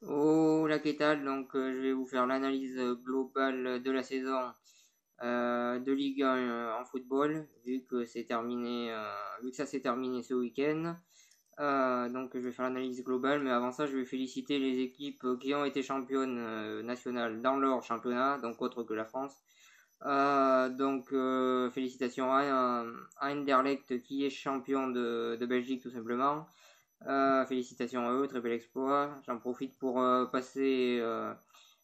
Hola, ¿qué tal? Je vais vous faire l'analyse globale de la saison de Ligue 1 en football, vu que ça s'est terminé ce week-end. Je vais faire l'analyse globale, mais avant ça, je vais féliciter les équipes qui ont été championnes nationales dans leur championnat, donc autre que la France. Félicitations à Anderlecht qui est champion de Belgique tout simplement. Félicitations à eux, très bel exploit. J'en profite pour passer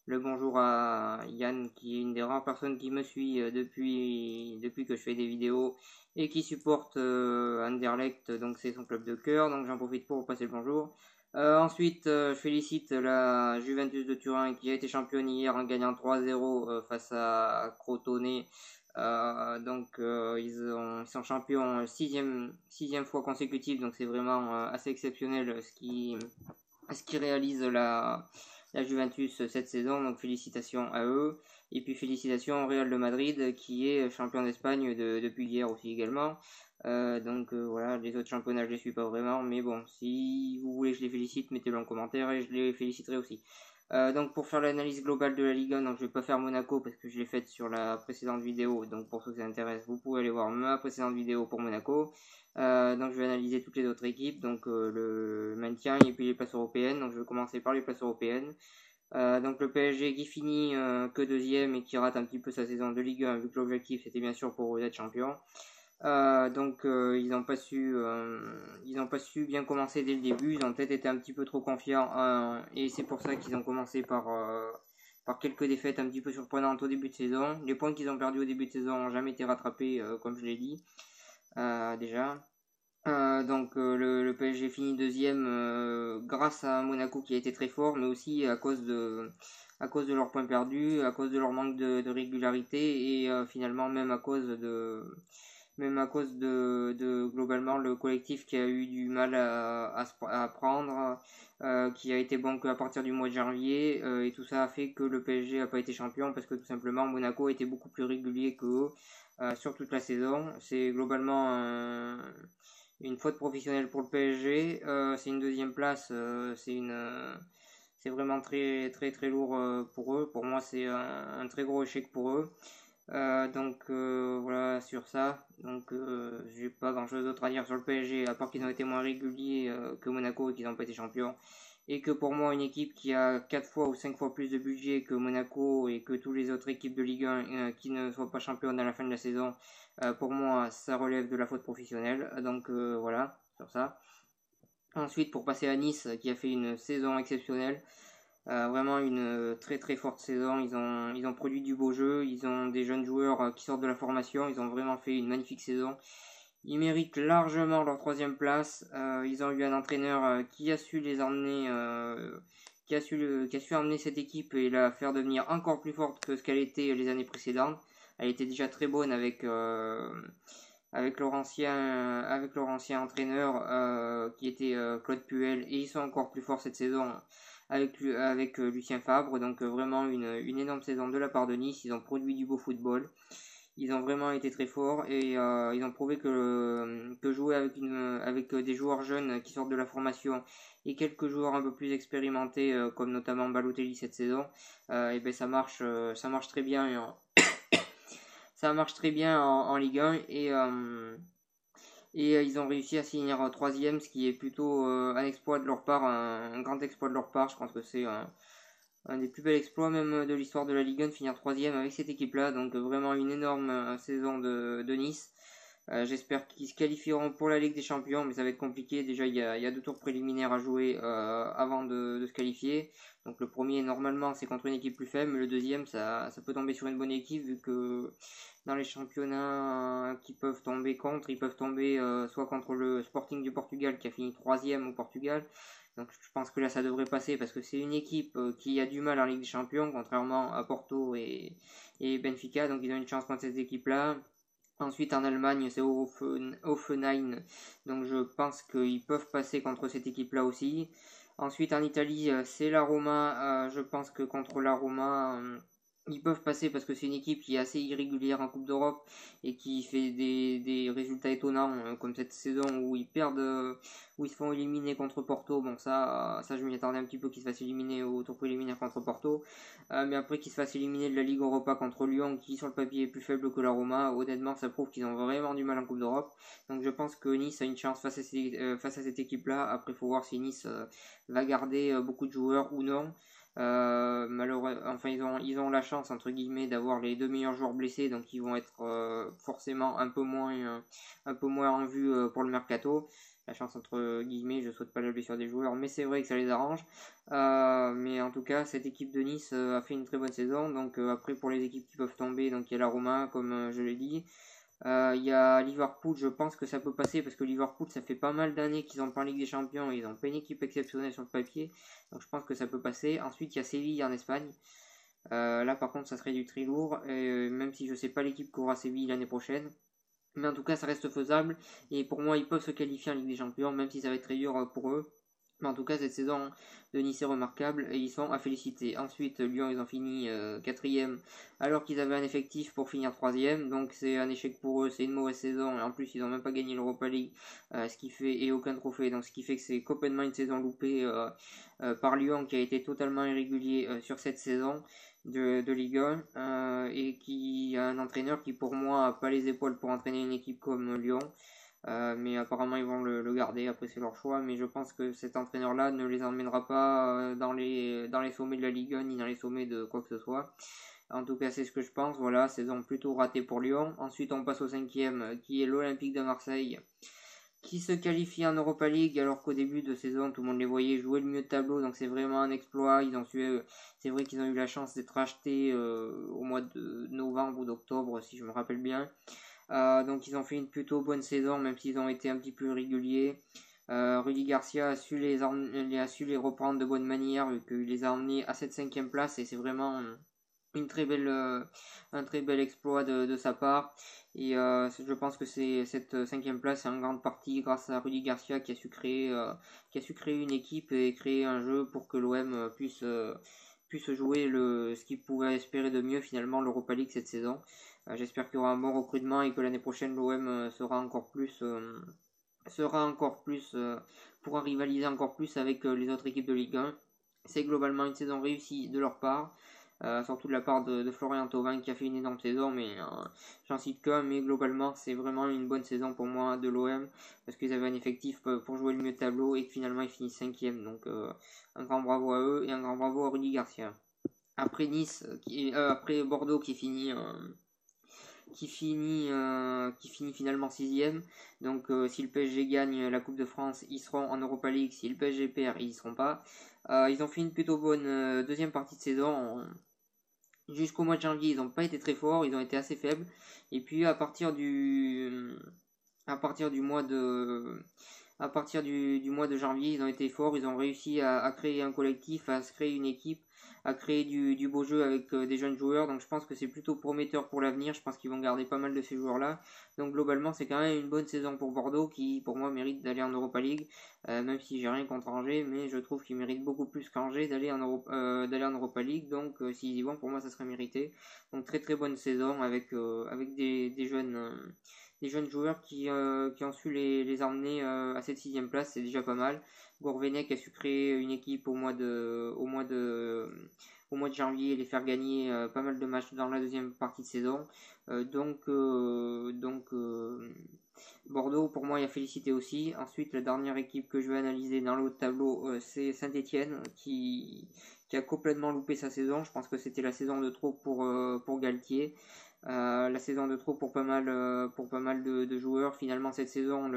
le bonjour à Yann, qui est une des rares personnes qui me suit depuis que je fais des vidéos et qui supporte Anderlecht, donc c'est son club de cœur, donc j'en profite pour passer le bonjour. Je félicite la Juventus de Turin qui a été championne hier en gagnant 3-0 face à Crotone. Ils sont champions sixième fois consécutive, donc c'est vraiment assez exceptionnel ce qui réalise la Juventus cette saison. Donc félicitations à eux. Et puis félicitations au Real de Madrid qui est champion d'Espagne depuis hier aussi également. Voilà, les autres championnats je les suis pas vraiment, mais bon, si vous voulez que je les félicite, mettez-le en commentaire et je les féliciterai aussi. Pour faire l'analyse globale de la Ligue 1, donc je vais pas faire Monaco parce que je l'ai faite sur la précédente vidéo. Donc pour ceux qui s'intéressent, vous pouvez aller voir ma précédente vidéo pour Monaco. Je vais analyser toutes les autres équipes, le maintien et puis les places européennes. Donc je vais commencer par les places européennes. Le PSG qui finit que deuxième et qui rate un petit peu sa saison de Ligue 1 vu que l'objectif c'était bien sûr pour eux d'être champion. Ils n'ont pas su bien commencer dès le début. Ils ont peut-être été un petit peu trop confiants et c'est pour ça qu'ils ont commencé par quelques défaites un petit peu surprenantes au début de saison. Les points qu'ils ont perdus au début de saison n'ont jamais été rattrapés, comme je l'ai dit déjà. Le PSG finit deuxième grâce à Monaco qui a été très fort, mais aussi à cause de leurs points perdus, à cause de leur manque de régularité et finalement même à cause de globalement le collectif qui a eu du mal à prendre, qui a été bon qu'à partir du mois de janvier, et tout ça a fait que le PSG n'a pas été champion parce que tout simplement Monaco était beaucoup plus régulier que eux sur toute la saison. C'est globalement une faute professionnelle pour le PSG. C'est une deuxième place, c'est vraiment très très très lourd pour eux. Pour moi, c'est un très gros échec pour eux. Voilà sur ça. J'ai pas grand chose d'autre à dire sur le PSG, à part qu'ils ont été moins réguliers que Monaco et qu'ils n'ont pas été champions. Et que pour moi, une équipe qui a 4 fois ou 5 fois plus de budget que Monaco et que toutes les autres équipes de Ligue 1 qui ne soient pas championnes à la fin de la saison, pour moi, ça relève de la faute professionnelle. Voilà, sur ça. Ensuite, pour passer à Nice, qui a fait une saison exceptionnelle, vraiment une très très forte saison. Ils ont produit du beau jeu, ils ont des jeunes joueurs qui sortent de la formation, ils ont vraiment fait une magnifique saison. Ils méritent largement leur troisième place. Ils ont eu un entraîneur qui a su les emmener, qui a su emmener cette équipe et la faire devenir encore plus forte que ce qu'elle était les années précédentes. Elle était déjà très bonne avec leur ancien entraîneur qui était Claude Puel, et ils sont encore plus forts cette saison avec Lucien Fabre. Vraiment une énorme saison de la part de Nice. Ils ont produit du beau football. Ils ont vraiment été très forts et ils ont prouvé que jouer avec des joueurs jeunes qui sortent de la formation et quelques joueurs un peu plus expérimentés comme notamment Balotelli cette saison, ça marche très bien. Ça marche très bien en Ligue 1 ils ont réussi à finir troisième, ce qui est plutôt un exploit de leur part, un grand exploit de leur part. Je pense que c'est un des plus bels exploits même de l'histoire de la Ligue 1 de finir troisième avec cette équipe-là. Vraiment une énorme saison de Nice. J'espère qu'ils se qualifieront pour la Ligue des Champions, mais ça va être compliqué. Déjà, il y a deux tours préliminaires à jouer avant de se qualifier. Donc le premier, normalement, c'est contre une équipe plus faible, mais le deuxième, ça peut tomber sur une bonne équipe, vu que dans les championnats qui peuvent tomber contre, ils peuvent tomber soit contre le Sporting du Portugal qui a fini troisième au Portugal. Donc je pense que là ça devrait passer parce que c'est une équipe qui a du mal en Ligue des Champions, contrairement à Porto et Benfica. Donc ils ont une chance contre cette équipe-là. Ensuite en Allemagne c'est Hoffenheim, donc je pense qu'ils peuvent passer contre cette équipe-là aussi. Ensuite en Italie c'est la Roma, je pense que contre la Roma Ils peuvent passer parce que c'est une équipe qui est assez irrégulière en Coupe d'Europe et qui fait des résultats étonnants, comme cette saison où ils perdent, où ils se font éliminer contre Porto. Bon, ça je m'y attendais un petit peu qu'ils se fassent éliminer au tour préliminaire contre Porto. Mais après qu'ils se fassent éliminer de la Ligue Europa contre Lyon, qui sur le papier est plus faible que la Roma, honnêtement, ça prouve qu'ils ont vraiment du mal en Coupe d'Europe. Donc je pense que Nice a une chance face à cette équipe-là. Après, il faut voir si Nice va garder beaucoup de joueurs ou non. Malheureusement, enfin ils ont la chance entre guillemets d'avoir les deux meilleurs joueurs blessés, donc ils vont être forcément un peu moins en vue pour le mercato. La chance entre guillemets, je souhaite pas la blessure des joueurs, mais c'est vrai que ça les arrange. Mais en tout cas, cette équipe de Nice a fait une très bonne saison. Donc après pour les équipes qui peuvent tomber, donc il y a la Roma comme je l'ai dit. Il y a Liverpool, je pense que ça peut passer parce que Liverpool, ça fait pas mal d'années qu'ils ont pas en Ligue des Champions, ils ont pas une équipe exceptionnelle sur le papier, donc je pense que ça peut passer. Ensuite, il y a Séville en Espagne. Là, par contre, ça serait du très lourd, même si je sais pas l'équipe qu'aura Séville l'année prochaine. Mais en tout cas, ça reste faisable. Et pour moi, ils peuvent se qualifier en Ligue des Champions, même si ça va être très dur pour eux. Mais en tout cas, cette saison de Nice est remarquable et ils sont à féliciter. Ensuite, Lyon, ils ont fini quatrième alors qu'ils avaient un effectif pour finir troisième. Donc c'est un échec pour eux, c'est une mauvaise saison. Et en plus, ils n'ont même pas gagné l'Europa League, ce qui fait et aucun trophée. Donc ce qui fait que c'est complètement une saison loupée par Lyon qui a été totalement irrégulier sur cette saison de Ligue 1 et qui a un entraîneur qui pour moi n'a pas les épaules pour entraîner une équipe comme Lyon. Mais apparemment ils vont le garder, après c'est leur choix, mais je pense que cet entraîneur-là ne les emmènera pas dans les sommets de la Ligue 1 ni dans les sommets de quoi que ce soit. En tout cas c'est ce que je pense, voilà, saison plutôt ratée pour Lyon. Ensuite on passe au cinquième qui est l'Olympique de Marseille qui se qualifie en Europa League alors qu'au début de saison tout le monde les voyait jouer le mieux de tableau, donc c'est vraiment un exploit. C'est vrai qu'ils ont eu la chance d'être achetés au mois de novembre ou d'octobre si je me rappelle bien. Donc ils ont fait une plutôt bonne saison, même s'ils ont été un petit peu réguliers. Rudy Garcia a su les reprendre de bonne manière, vu qu'il les a emmenés à cette cinquième place, et c'est vraiment une très belle, un très bel exploit de sa part. Et je pense que cette cinquième place est en grande partie grâce à Rudy Garcia qui a su créer une équipe et créer un jeu pour que l'OM puisse jouer ce qu'il pouvait espérer de mieux finalement l'Europa League cette saison. J'espère qu'il y aura un bon recrutement et que l'année prochaine l'OM sera encore plus pourra rivaliser encore plus avec les autres équipes de Ligue 1. C'est globalement une saison réussie de leur part. Surtout de la part de Florian Thauvin qui a fait une énorme saison, mais j'en cite qu'un, mais globalement c'est vraiment une bonne saison pour moi de l'OM, parce qu'ils avaient un effectif pour jouer le mieux de tableau et que finalement ils finissent 5ème, donc un grand bravo à eux et un grand bravo à Rudy Garcia. Après Nice, après Bordeaux qui finit finalement 6ème. Donc si le PSG gagne la Coupe de France, ils seront en Europa League. Si le PSG perd, ils y seront pas. Ils ont fait une plutôt bonne deuxième partie de saison. Jusqu'au mois de janvier, ils n'ont pas été très forts, ils ont été assez faibles. Et puis à partir du mois de du mois de janvier, ils ont été forts, ils ont réussi à créer un collectif, à se créer une équipe, à créer du beau jeu avec des jeunes joueurs. Donc je pense que c'est plutôt prometteur pour l'avenir. Je pense qu'ils vont garder pas mal de ces joueurs-là. Donc globalement, c'est quand même une bonne saison pour Bordeaux qui, pour moi, mérite d'aller en Europa League. Même si j'ai rien contre Angers, mais je trouve qu'ils méritent beaucoup plus qu'Angers d'aller en Europa League. Donc s'ils y vont, pour moi, ça serait mérité. Donc très très bonne saison avec des jeunes joueurs qui ont su les emmener à cette sixième place, c'est déjà pas mal. Gourvenec a su créer une équipe au mois de janvier et les faire gagner pas mal de matchs dans la deuxième partie de saison. Bordeaux, pour moi, il y a félicité aussi. Ensuite, la dernière équipe que je vais analyser dans le haut de tableau, c'est Saint-Etienne qui a complètement loupé sa saison. Je pense que c'était la saison de trop pour Galtier. La saison de trop pour pas mal de joueurs. Finalement, cette saison,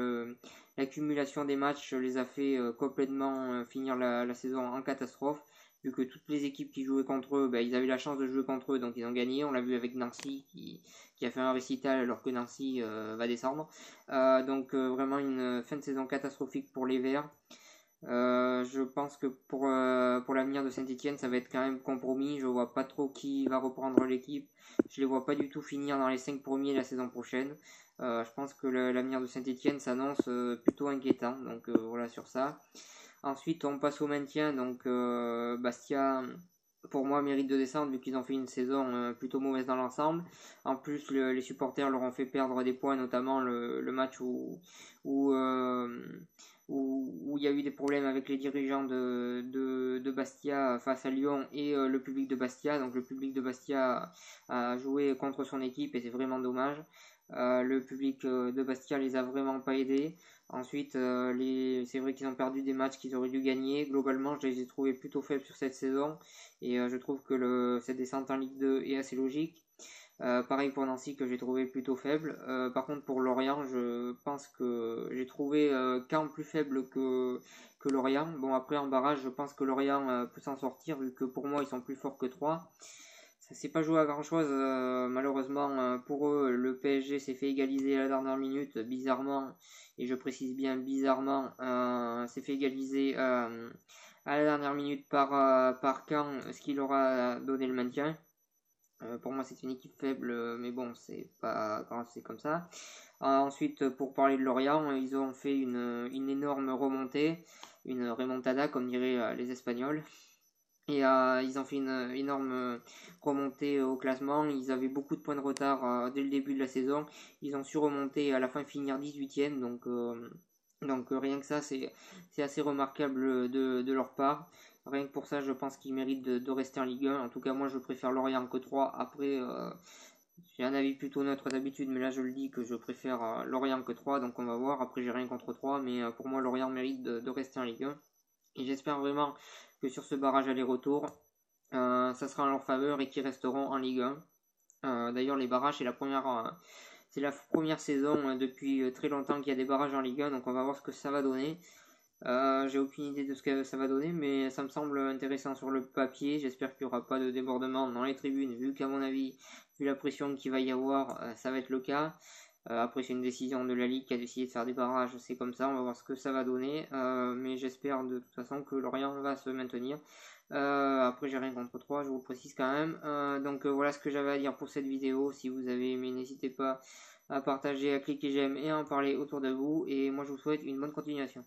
l'accumulation des matchs les a fait complètement finir la saison en catastrophe. Vu que toutes les équipes qui jouaient contre eux, ils avaient la chance de jouer contre eux, donc ils ont gagné. On l'a vu avec Nancy qui a fait un récital alors que Nancy va descendre. Donc vraiment une fin de saison catastrophique pour les Verts. Je pense que pour l'avenir de Saint-Etienne, ça va être quand même compromis. Je vois pas trop qui va reprendre l'équipe. Je les vois pas du tout finir dans les 5 premiers la saison prochaine. Je pense que l'avenir de Saint-Etienne s'annonce plutôt inquiétant. Donc voilà sur ça. Ensuite, on passe au maintien. Donc pour moi, mérite de descendre vu qu'ils ont fait une saison plutôt mauvaise dans l'ensemble. En plus, les supporters leur ont fait perdre des points, notamment le match où il y a eu des problèmes avec les dirigeants de Bastia face à Lyon et le public de Bastia. Donc le public de Bastia a joué contre son équipe et c'est vraiment dommage. Le public de Bastia les a vraiment pas aidés. Ensuite, c'est vrai qu'ils ont perdu des matchs qu'ils auraient dû gagner. Globalement, je les ai trouvés plutôt faibles sur cette saison et je trouve que cette descente en Ligue 2 est assez logique. Pareil pour Nancy que j'ai trouvé plutôt faible. Par contre pour Lorient, je pense que j'ai trouvé Caen plus faible que Lorient. Bon après en barrage, je pense que Lorient peut s'en sortir vu que pour moi ils sont plus forts que 3. Ça s'est pas joué à grand chose malheureusement pour eux. Le PSG s'est fait égaliser à la dernière minute bizarrement, et je précise bien bizarrement, s'est fait égaliser à la dernière minute par Caen, ce qui leur a donné le maintien. Pour moi c'est une équipe faible, mais bon c'est pas grave, c'est comme ça. Ensuite pour parler de Lorient, ils ont fait une énorme remontée, une remontada comme diraient les Espagnols. Et ils ont fait une énorme remontée au classement. Ils avaient beaucoup de points de retard dès le début de la saison. Ils ont su remonter à la fin finir 18e. Donc rien que ça, c'est assez remarquable de leur part. Rien que pour ça, je pense qu'ils méritent de rester en Ligue 1. En tout cas, moi, je préfère Lorient que 3. Après, j'ai un avis plutôt neutre d'habitude, mais là, je le dis que je préfère Lorient que 3. Donc on va voir. Après, j'ai rien contre 3. Mais pour moi, Lorient mérite de rester en Ligue 1. Et j'espère vraiment que sur ce barrage aller-retour, ça sera en leur faveur et qu'ils resteront en Ligue 1. D'ailleurs, les barrages, c'est la première saison depuis très longtemps qu'il y a des barrages en Ligue 1, donc on va voir ce que ça va donner. J'ai aucune idée de ce que ça va donner, mais ça me semble intéressant sur le papier. J'espère qu'il n'y aura pas de débordement dans les tribunes, vu qu'à mon avis, vu la pression qu'il va y avoir, ça va être le cas. Après, c'est une décision de la Ligue qui a décidé de faire des barrages, c'est comme ça, on va voir ce que ça va donner. Mais j'espère de toute façon que Lorient va se maintenir. Après, j'ai rien contre 3, je vous le précise quand même. Donc voilà ce que j'avais à dire pour cette vidéo. Si vous avez aimé, n'hésitez pas à partager, à cliquer j'aime et à en parler autour de vous. Et moi, je vous souhaite une bonne continuation.